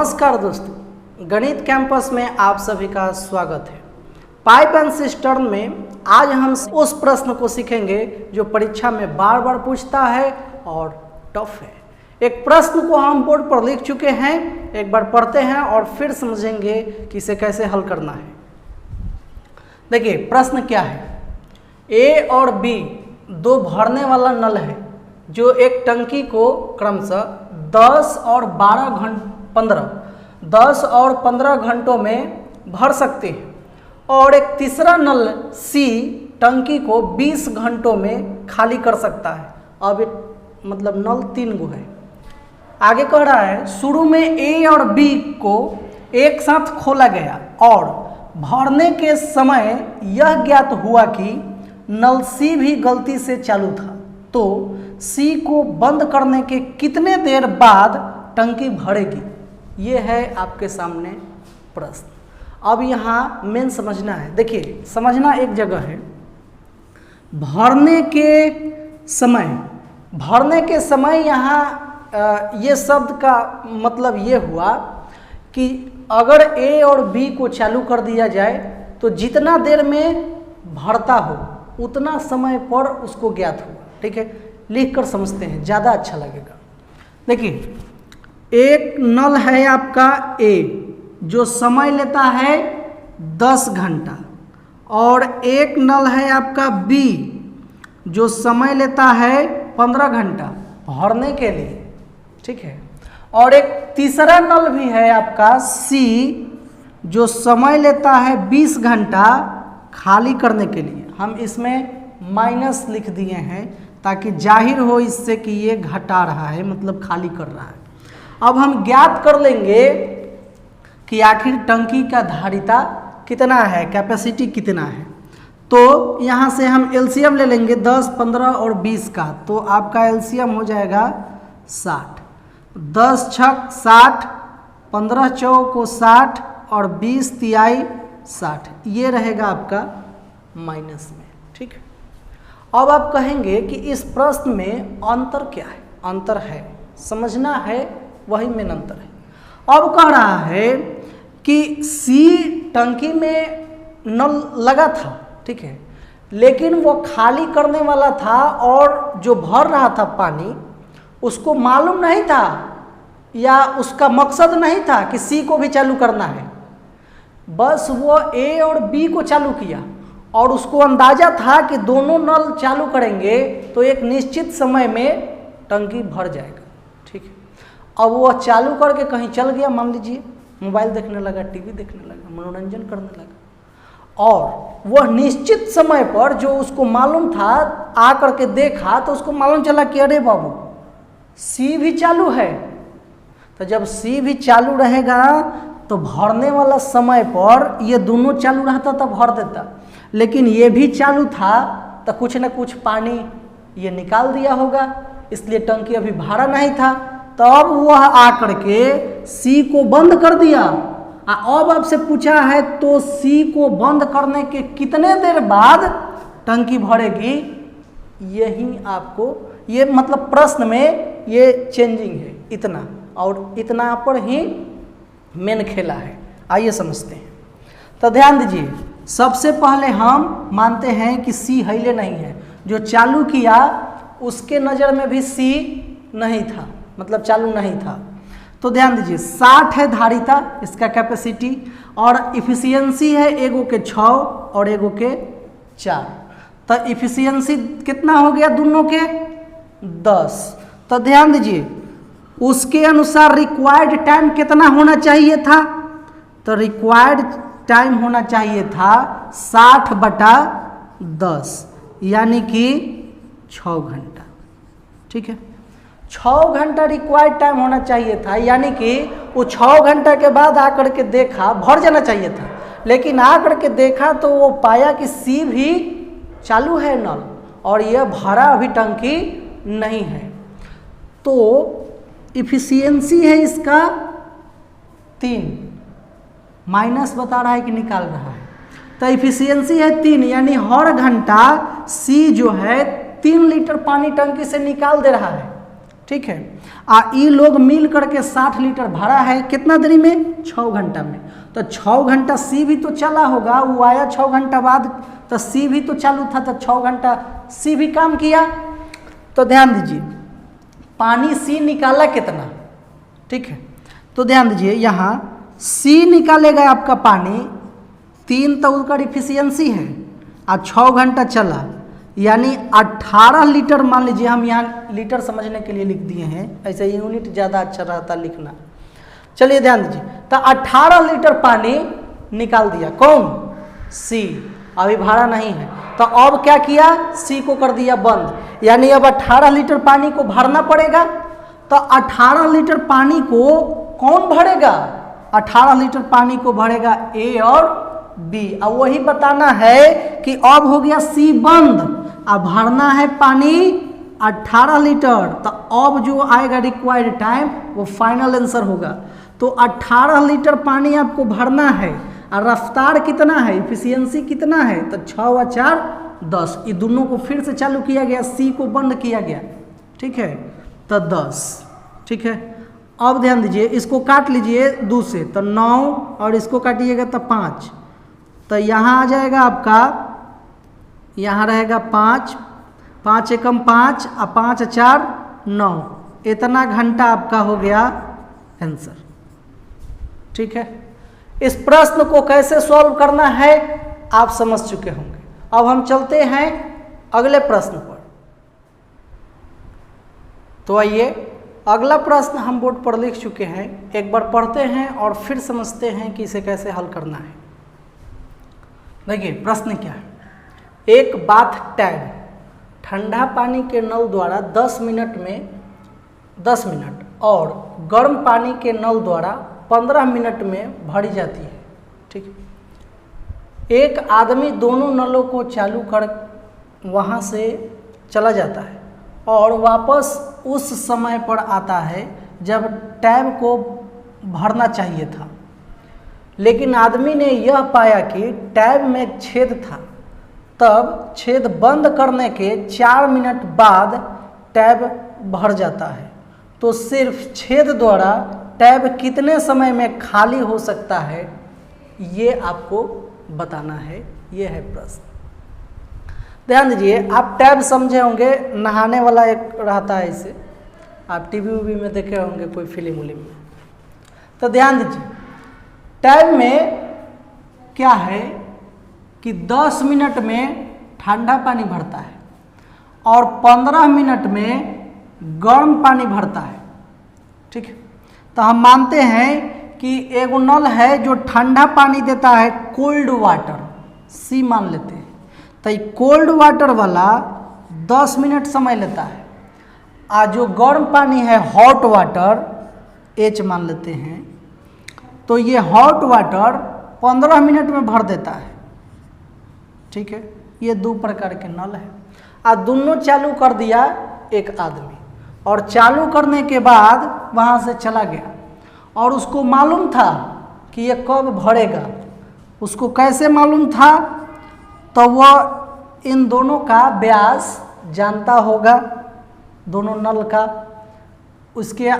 नमस्कार दोस्तों, गणित कैंपस में आप सभी का स्वागत है। पाइप एंड सिस्टर्न में आज हम उस प्रश्न को सीखेंगे जो परीक्षा में बार बार पूछता है और टफ है। एक प्रश्न को हम बोर्ड पर लिख चुके हैं, एक बार पढ़ते हैं और फिर समझेंगे कि इसे कैसे हल करना है। देखिए प्रश्न क्या है। ए और बी दो भरने वाला नल है जो एक टंकी को क्रमशः 10 और 15 घंटों में भर सकते हैं, और एक तीसरा नल सी टंकी को 20 घंटों में खाली कर सकता है। अब मतलब नल 3 गो है। आगे कह रहा है शुरू में ए और बी को एक साथ खोला गया और भरने के समय यह ज्ञात हुआ कि नल सी भी गलती से चालू था, तो सी को बंद करने के कितने देर बाद टंकी भरेगी। ये है आपके सामने प्रश्न। अब यहाँ मेन समझना है। देखिए समझना एक जगह है। भरने के समय यहाँ ये शब्द का मतलब ये हुआ कि अगर ए और बी को चालू कर दिया जाए तो जितना देर में भरता हो उतना समय पर उसको ज्ञात होगा। ठीक है, लिख कर समझते हैं, ज़्यादा अच्छा लगेगा। देखिए एक नल है आपका ए जो समय लेता है 10 घंटा, और एक नल है आपका बी जो समय लेता है 15 घंटा भरने के लिए। ठीक है, और एक तीसरा नल भी है आपका सी जो समय लेता है 20 घंटा खाली करने के लिए। हम इसमें माइनस लिख दिए हैं ताकि जाहिर हो इससे कि ये घटा रहा है, मतलब खाली कर रहा है। अब हम ज्ञात कर लेंगे कि आखिर टंकी का धारिता कितना है, कैपेसिटी कितना है। तो यहाँ से हम एलसीएम ले लेंगे 10, 15 और 20 का, तो आपका एलसीएम हो जाएगा 60। 10 छक 60, 15 चौको 60 और 20 तिहाई 60। ये रहेगा आपका माइनस में। ठीक है, अब आप कहेंगे कि इस प्रश्न में अंतर क्या है। अंतर है, समझना है, वही मेन अंतर है। अब कह रहा है कि सी टंकी में नल लगा था, ठीक है, लेकिन वो खाली करने वाला था और जो भर रहा था पानी उसको मालूम नहीं था या उसका मकसद नहीं था कि सी को भी चालू करना है। बस वो ए और बी को चालू किया और उसको अंदाजा था कि दोनों नल चालू करेंगे तो एक निश्चित समय में टंकी भर जाएगा। ठीक है, अब वो चालू करके कहीं चल गया, मान लीजिए मोबाइल देखने लगा, टीवी देखने लगा, मनोरंजन करने लगा, और वह निश्चित समय पर जो उसको मालूम था आ करके देखा तो उसको मालूम चला कि अरे बाबू सी भी चालू है। तो जब सी भी चालू रहेगा तो भरने वाला समय पर ये दोनों चालू रहता तो भर देता, लेकिन ये भी चालू था तो कुछ न कुछ पानी ये निकाल दिया होगा, इसलिए टंकी अभी भरा नहीं था। तब वह आकर के सी को बंद कर दिया। अब आपसे पूछा है तो सी को बंद करने के कितने देर बाद टंकी भरेगी। यही आपको ये मतलब प्रश्न में ये चेंजिंग है, इतना और इतना पर ही मेन खेला है। आइए समझते हैं। तो ध्यान दीजिए, सबसे पहले हम मानते हैं कि सी हिले नहीं है। जो चालू किया उसके नज़र में भी सी नहीं था, मतलब चालू नहीं था। तो ध्यान दीजिए 60 है धारिता, इसका कैपेसिटी, और इफिशियंसी है एगो के 6 और एगो के 4। तो इफिशियंसी कितना हो गया दोनों के 10। तो ध्यान दीजिए उसके अनुसार रिक्वायर्ड टाइम कितना होना चाहिए था। तो रिक्वायर्ड टाइम होना चाहिए था 60/10 यानी कि 6 घंटा। ठीक है, 6 घंटा रिक्वायर्ड टाइम होना चाहिए था, यानी कि वो 6 घंटा के बाद आकर के देखा, भर जाना चाहिए था, लेकिन आकर के देखा तो वो पाया कि सी भी चालू है नल और यह भरा अभी टंकी नहीं है। तो इफिशियंसी है इसका 3, माइनस बता रहा है कि निकाल रहा है। तो इफिशियंसी है 3, यानी हर घंटा सी जो है 3 लीटर पानी टंकी से निकाल दे रहा है। ठीक है। ये लोग मिल करके 60 लीटर भरा है कितना देरी में? 6 घंटा में। तो 6 घंटा सी भी तो चला होगा, वो आया 6 घंटा बाद, तो सी भी तो चालू था, तो 6 घंटा सी भी काम किया। तो ध्यान दीजिए पानी सी निकाला कितना, ठीक है। तो ध्यान दीजिए यहाँ सी निकालेगा आपका पानी 3, तो उसका इफिशियंसी है, और 6 घंटा चला, यानी 18 लीटर। मान लीजिए हम यहाँ लीटर समझने के लिए लिख दिए हैं, ऐसे यूनिट ज़्यादा अच्छा रहता लिखना। चलिए ध्यान दीजिए, तो 18 लीटर पानी निकाल दिया कौन? सी। अभी भरा नहीं है, तो अब क्या किया? सी को कर दिया बंद, यानी अब 18 लीटर पानी को भरना पड़ेगा। तो 18 लीटर पानी को कौन भरेगा? 18 लीटर पानी को भरेगा ए और बी। अब वही बताना है कि अब हो गया सी बंद, अब भरना है पानी 18 लीटर, तो अब जो आएगा रिक्वायर्ड टाइम वो फाइनल आंसर होगा। तो 18 लीटर पानी आपको भरना है, और रफ्तार कितना है, इफिशियंसी कितना है? तो 6 व 4 10। ये दोनों को फिर से चालू किया गया, सी को बंद किया गया, ठीक है, तो 10, ठीक है। अब ध्यान दीजिए इसको काट लीजिए 2 से, तो 9, और इसको काटिएगा तो 5, तो यहाँ आ जाएगा आपका, यहाँ रहेगा 5, 5 एकम 5, और 5 4 9। इतना घंटा आपका हो गया आंसर, ठीक है। इस प्रश्न को कैसे सॉल्व करना है आप समझ चुके होंगे। अब हम चलते हैं अगले प्रश्न पर। तो आइए अगला प्रश्न हम बोर्ड पर लिख चुके हैं, एक बार पढ़ते हैं और फिर समझते हैं कि इसे कैसे हल करना है। देखिए प्रश्न क्या है। एक बाथ टैब ठंडा पानी के नल द्वारा 10 मिनट और गर्म पानी के नल द्वारा 15 मिनट में भरी जाती है, ठीक। एक आदमी दोनों नलों को चालू कर वहाँ से चला जाता है और वापस उस समय पर आता है जब टैब को भरना चाहिए था, लेकिन आदमी ने यह पाया कि टैब में छेद था। तब छेद बंद करने के 4 मिनट बाद टैब भर जाता है, तो सिर्फ छेद द्वारा टैब कितने समय में खाली हो सकता है, ये आपको बताना है। ये है प्रश्न। ध्यान दीजिए, आप टैब समझे होंगे, नहाने वाला एक रहता है, इसे आप टीवी वीवी में देखे होंगे, कोई फिल्म उलिम में। तो ध्यान दीजिए टैब में क्या है कि 10 मिनट में ठंडा पानी भरता है और 15 मिनट में गर्म पानी भरता है, ठीक है। तो हम मानते हैं कि एक नल है जो ठंडा पानी देता है, कोल्ड वाटर, सी मान लेते हैं। तो ये कोल्ड वाटर वाला 10 मिनट समय लेता है, और जो गर्म पानी है हॉट वाटर, एच मान लेते हैं, तो ये हॉट वाटर 15 मिनट में भर देता है, ठीक है। ये 2 प्रकार के नल है, और दोनों चालू कर दिया एक आदमी, और चालू करने के बाद वहाँ से चला गया, और उसको मालूम था कि ये कब भरेगा। उसको कैसे मालूम था? तो वह इन दोनों का व्यास जानता होगा, दोनों नल का, उसके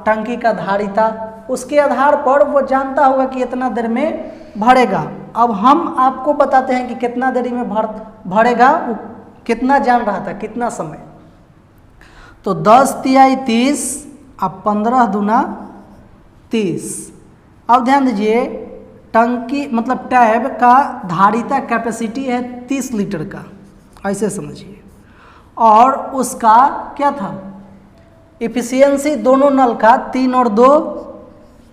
टंकी का धारिता, उसके आधार पर वो जानता होगा कि इतना देर में भरेगा। अब हम आपको बताते हैं कि कितना देरी में भरेगा, वो कितना जान रहा था, कितना समय। तो 10 तिहाई 30, अब 15 दूना 30। अब ध्यान दीजिए टंकी मतलब टैब का धारिता कैपेसिटी है 30 लीटर का, ऐसे समझिए, और उसका क्या था इफिशियंसी दोनों नल का 3 और 2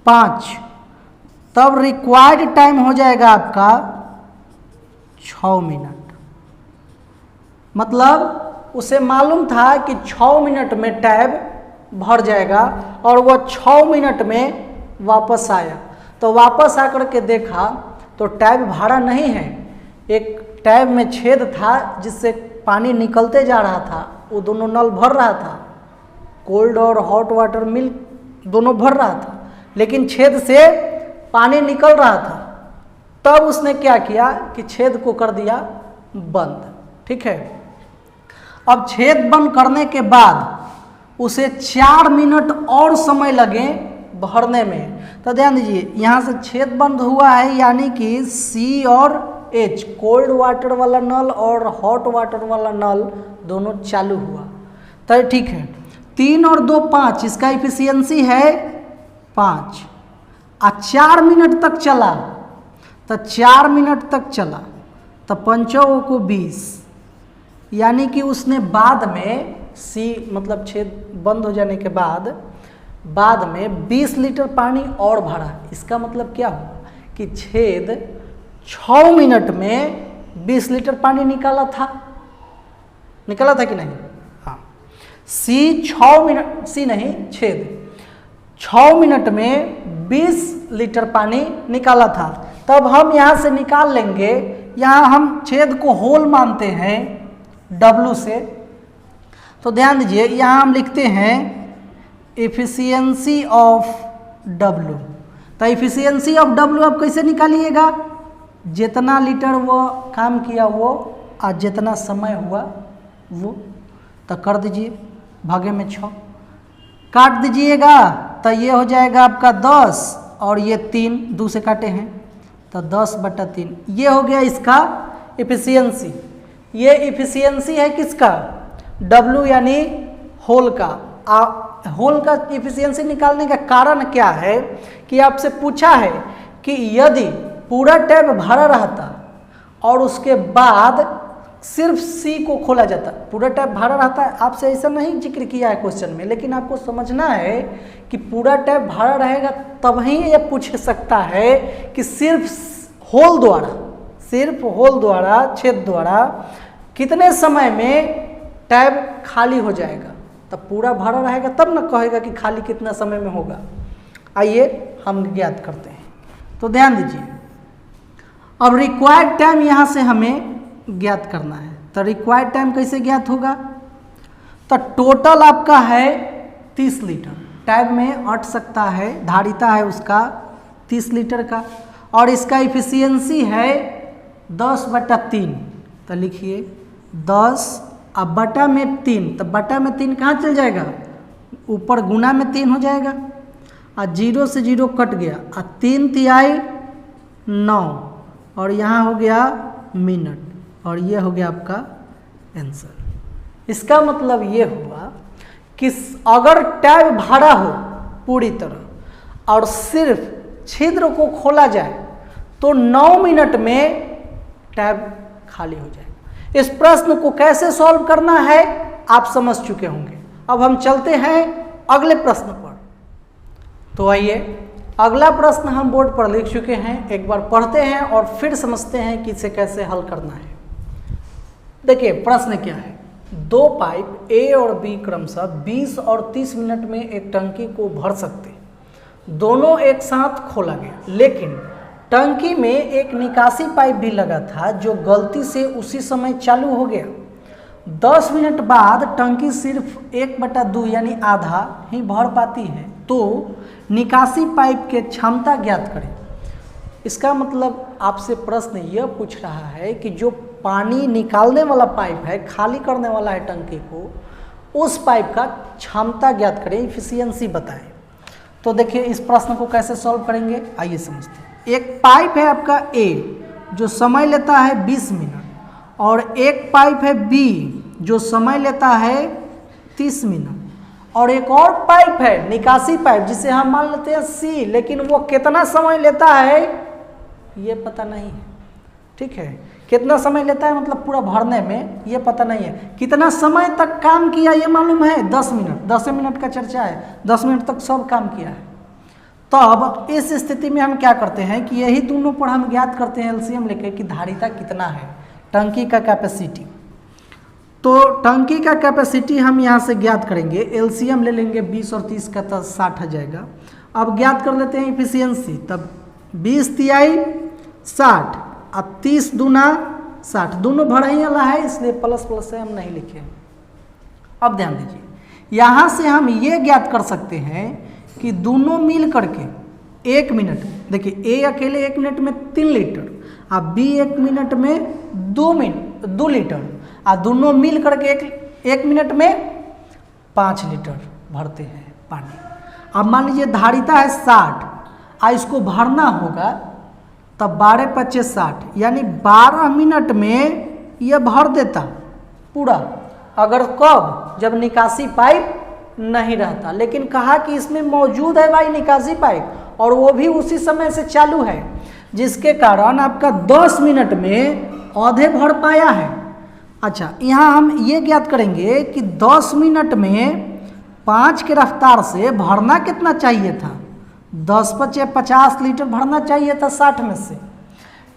5। तब रिक्वायर्ड टाइम हो जाएगा आपका 6 मिनट। मतलब उसे मालूम था कि 6 मिनट में टैब भर जाएगा, और वह 6 मिनट में वापस आया। तो वापस आकर के देखा तो टैब भरा नहीं है, एक टैब में छेद था जिससे पानी निकलते जा रहा था, वो दोनों नल भर रहा था, कोल्ड और हॉट वाटर मिल दोनों भर रहा था, लेकिन छेद से पानी निकल रहा था। तब उसने क्या किया कि छेद को कर दिया बंद, ठीक है। अब छेद बंद करने के बाद उसे 4 मिनट और समय लगे भरने में। तो ध्यान दीजिए यहाँ से छेद बंद हुआ है, यानी कि सी और एच, कोल्ड वाटर वाला नल और हॉट वाटर वाला नल दोनों चालू हुआ। तो ठीक है, 3 और 2 5, इसका इफिशियंसी है 5 और 4 मिनट तक चला। तो 4 मिनट तक चला तो 5 को 20, यानी कि उसने बाद में सी मतलब छेद बंद हो जाने के बाद में 20 लीटर पानी और भरा। इसका मतलब क्या हुआ कि छेद 6 मिनट में 20 लीटर पानी निकाला था कि नहीं? हाँ, छेद 6 मिनट में 20 लीटर पानी निकाला था। तब हम यहाँ से निकाल लेंगे, यहाँ हम छेद को होल मानते हैं W से। तो ध्यान दीजिए यहाँ हम लिखते हैं एफिशिएंसी ऑफ W। तो एफिशिएंसी ऑफ W आप कैसे निकालिएगा? जितना लीटर वो काम किया वो और जितना समय हुआ वो। तो कर दीजिए भागे में 6, काट दीजिएगा तो ये हो जाएगा आपका 10 और ये 3 2 से काटे हैं तो 10/3। ये हो गया इसका एफिशिएंसी। ये एफिशिएंसी है किसका? W यानी होल का। होल का एफिशिएंसी निकालने का कारण क्या है कि आपसे पूछा है कि यदि पूरा टैब भरा रहता और उसके बाद सिर्फ सी को खोला जाता, पूरा टैब भरा रहता है, आपसे ऐसा नहीं जिक्र किया है क्वेश्चन में, लेकिन आपको समझना है कि पूरा टैब भरा रहेगा तब ही ये पूछ सकता है कि सिर्फ होल द्वारा छेद द्वारा कितने समय में टैब खाली हो जाएगा। तब पूरा भरा रहेगा तब न कहेगा कि खाली कितना समय में होगा। आइए हम ज्ञात करते हैं। तो ध्यान दीजिए, अब रिक्वायर्ड टाइम यहाँ से हमें ज्ञात करना है। तो रिक्वायर्ड टाइम कैसे ज्ञात होगा? तो टोटल आपका है 30 लीटर, टैब में अट सकता है, धारिता है उसका 30 लीटर का, और इसका इफिशियंसी है 10/3। तो लिखिए 10 अब बटा में 3, तो बटा में 3 कहाँ चल जाएगा? ऊपर गुना में 3 हो जाएगा और 0 से 0 कट गया और 3 तिहाई 9 और यहाँ हो गया मिनट और ये हो गया आपका आंसर। इसका मतलब ये हुआ कि अगर टैब भरा हो पूरी तरह और सिर्फ छिद्र को खोला जाए तो 9 मिनट में टैब खाली हो जाएगा। इस प्रश्न को कैसे सॉल्व करना है आप समझ चुके होंगे। अब हम चलते हैं अगले प्रश्न पर। तो आइए, अगला प्रश्न हम बोर्ड पर लिख चुके हैं, एक बार पढ़ते हैं और फिर समझते हैं कि इसे कैसे हल करना है। देखिए प्रश्न क्या है। 2 पाइप ए और बी क्रमशः 20 और 30 मिनट में एक टंकी को भर सकते, दोनों एक साथ खोला गया, लेकिन टंकी में एक निकासी पाइप भी लगा था जो गलती से उसी समय चालू हो गया। 10 मिनट बाद टंकी सिर्फ 1/2 यानी आधा ही भर पाती है, तो निकासी पाइप के क्षमता ज्ञात करें। इसका मतलब आपसे प्रश्न यह पूछ रहा है कि जो पानी निकालने वाला पाइप है, खाली करने वाला है टंकी को, उस पाइप का क्षमता ज्ञात करें, इफिशियंसी बताएं। तो देखिए इस प्रश्न को कैसे सॉल्व करेंगे, आइए समझते हैं। एक पाइप है आपका ए जो समय लेता है 20 मिनट और एक पाइप है बी जो समय लेता है 30 मिनट और एक और पाइप है निकासी पाइप जिसे हम मान लेते हैं सी, लेकिन वो कितना समय लेता है ये पता नहीं है। ठीक है, कितना समय लेता है मतलब पूरा भरने में ये पता नहीं है। कितना समय तक काम किया ये मालूम है 10 मिनट, 10 मिनट का चर्चा है, 10 मिनट तक सब काम किया है। तो अब इस स्थिति में हम क्या करते हैं कि यही दोनों पर हम ज्ञात करते हैं एलसीएम लेके कि धारिता कितना है, टंकी का कैपेसिटी। तो टंकी का कैपेसिटी हम यहाँ से ज्ञात करेंगे, एलसीएम ले लेंगे 20 और 30 का तो 60 आ जाएगा। अब ज्ञात कर लेते हैं इफिशियंसी, तब 20 तिहाई 60 और 30 दूना 60, दोनों भरा ही वाला है इसलिए प्लस प्लस से हम नहीं लिखे। अब ध्यान दीजिए, यहाँ से हम ये ज्ञात कर सकते हैं कि दोनों मिल करके 1 मिनट, देखिए ए अकेले 1 मिनट में 3 लीटर और बी 1 मिनट में 2 लीटर और दोनों मिल करके एक मिनट में 5 लीटर भरते हैं पानी। अब मान लीजिए धारिता है 60 और इसको भरना होगा, तब 12 × 25 = 60, यानी 12 मिनट में यह भर देता पूरा। अगर कब? जब निकासी पाइप नहीं रहता। लेकिन कहा कि इसमें मौजूद है भाई निकासी पाइप और वो भी उसी समय से चालू है, जिसके कारण आपका 10 मिनट में आधे भर पाया है। अच्छा, यहाँ हम ये ज्ञात करेंगे कि 10 मिनट में 5 के रफ्तार से भरना कितना चाहिए था? 10 × 5 = 50 लीटर भरना चाहिए था 60 में से,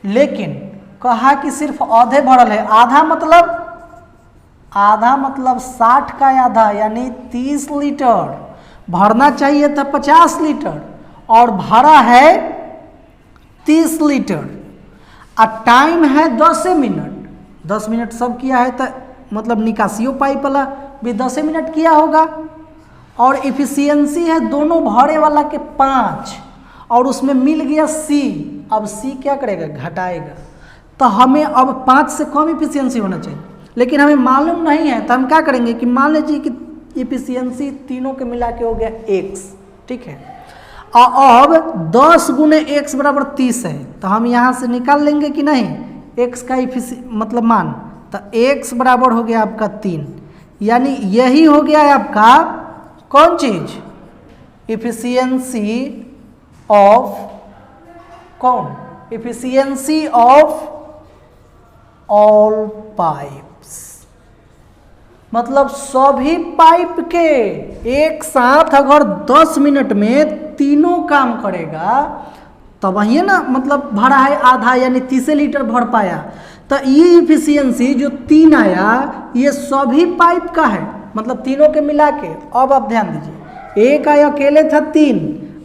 लेकिन कहा कि सिर्फ आधे भरल है। आधा मतलब 60 का आधा यानी 30 लीटर भरना चाहिए था 50 लीटर और भरा है 30 लीटर। और टाइम है 10 मिनट। 10 मिनट सब किया है तो मतलब निकासियों पाइप वाला भी 10 मिनट किया होगा। और इफिशियंसी है दोनों भरे वाला के 5 और उसमें मिल गया C। अब C क्या करेगा? घटाएगा। तो हमें अब 5 से कम इफिशियंसी होना चाहिए, लेकिन हमें मालूम नहीं है। तो हम क्या करेंगे कि मान लीजिए कि इफिशियंसी तीनों के मिला के हो गया x, ठीक है। अब 10 × x = 30 है, तो हम यहाँ से निकाल लेंगे कि नहीं x का मतलब मान। तो x बराबर हो गया आपका 3, यानी यही हो गया है आपका कौन चीज? इफिशियंसी ऑफ कौन? Efficiency of all pipes. मतलब सभी पाइप के एक साथ अगर 10 मिनट में तीनों काम करेगा तब वही ना, मतलब भरा है आधा यानी 30 लीटर भर पाया। तो ये इफिशियंसी जो 3 आया ये सभी पाइप का है, मतलब तीनों के मिला के। अब आप ध्यान दीजिए, ए का अकेले था 3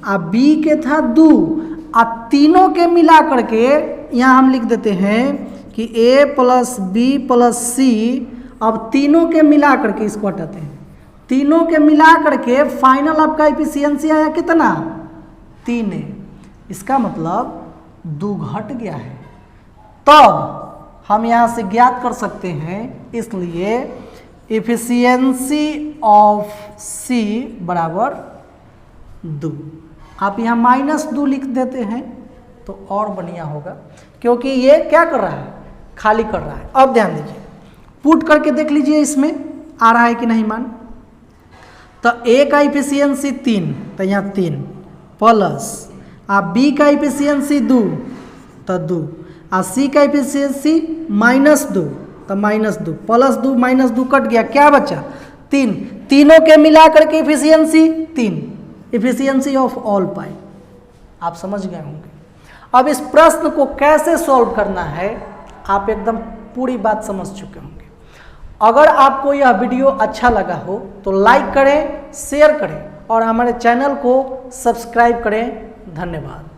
और बी के था 2 और तीनों के मिला करके यहाँ हम लिख देते हैं कि a + b + c। अब तीनों के मिला करके इसको हटाते हैं, तीनों के मिला करके फाइनल आपका इफिशियंसी आया कितना? 3 है। इसका मतलब 2 घट गया है। तब हम यहाँ से ज्ञात कर सकते हैं, इसलिए इफिशियंसी ऑफ C बराबर 2। आप यहाँ -2 लिख देते हैं तो और बढ़िया होगा, क्योंकि ये क्या कर रहा है? खाली कर रहा है। अब ध्यान दीजिए, पुट करके देख लीजिए इसमें आ रहा है कि नहीं मान। तो A का इफिशियंसी 3, तो यहाँ 3 प्लस B का इफिशियंसी 2 तो 2 और C का इफिशियंसी -2 तो -2 प्लस 2 -2 कट गया, क्या बचा? 3। तीनों के मिला करके efficiency 3, efficiency of all pipe. आप समझ गए होंगे। अब इस प्रश्न को कैसे सॉल्व करना है आप एकदम पूरी बात समझ चुके होंगे। अगर आपको यह वीडियो अच्छा लगा हो तो लाइक करें, शेयर करें और हमारे चैनल को सब्सक्राइब करें। धन्यवाद।